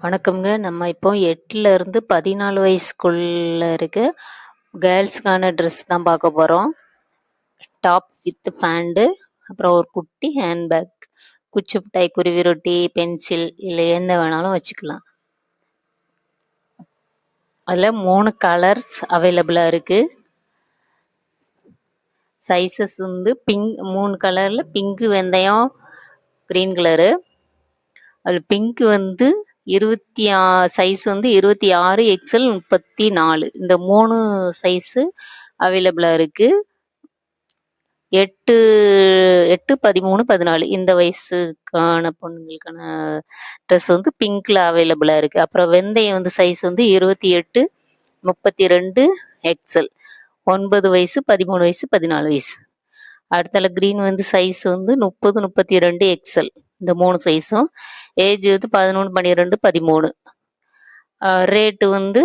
வணக்கம்ங்க. நம்ம இப்போ 8ல இருந்து 14 வயசுக்குள்ள இருக்க கேர்ள்ஸ்க்கான ட்ரெஸ் தான் பார்க்க போறோம். டாப் வித் பேண்ட், அப்புறம் ஒரு குட்டி ஹேண்ட் பேக், குச்சி மிட்டாய், குருவி ரொட்டி, பென்சில் இல்ல என்ன வேணாலும் வச்சுக்கலாம். அதுல 3 கலர்ஸ் அவைலபிளா இருக்கு. சைஸஸ் வந்து பிங்க் 3 கலர்ல பிங்க், வெந்தயம், கிரீன் கலரு. அது பிங்க் வந்து சைஸ் வந்து 26, எக்ஸ்எல் 34. இந்த 3 சைஸு அவைலபிளா இருக்கு. 8, 8, 13, 14 இந்த வயசுக்கான பொண்ணுங்களுக்கான ட்ரெஸ் வந்து பிங்க்ல அவைலபிளா இருக்கு. அப்புறம் வெந்தயம் வந்து சைஸ் வந்து 28, 32, எக்ஸ்எல் 9 வயசு, 13 வயசு, 14 வயசு. அடுத்தால கிரீன் வந்து சைஸ் வந்து 30, 32, எக்ஸ்எல் இந்த 3 சைஸும். ஏஜ் வந்து 11, 12, 13. ரேட்டு வந்து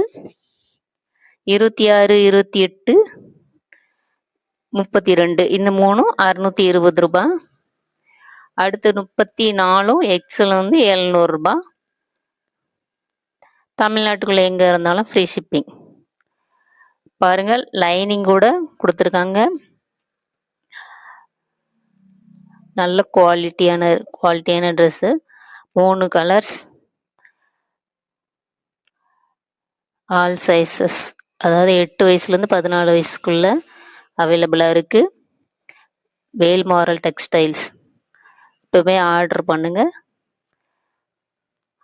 26, 28, 32 இந்த 3ம் ₹620. அடுத்து 34 எக்ஸ்எல் வந்து ₹700. தமிழ்நாட்டுக்குள்ள எங்க இருந்தாலும் ஃப்ரீ ஷிப்பிங். பாருங்க, லைனிங் கூட கொடுத்துருக்காங்க. நல்ல குவாலிட்டியான ட்ரெஸ்ஸு. 3 கலர்ஸ், ஆல் சைஸஸ், அதாவது 8 வயசுலேருந்து 14 வயசுக்குள்ள அவைலபிளா இருக்கு. வேல்மாரல் டெக்ஸ்டைல்ஸ். இப்போவே ஆர்டர் பண்ணுங்க.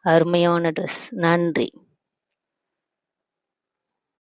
அருமையான ட்ரெஸ். நன்றி.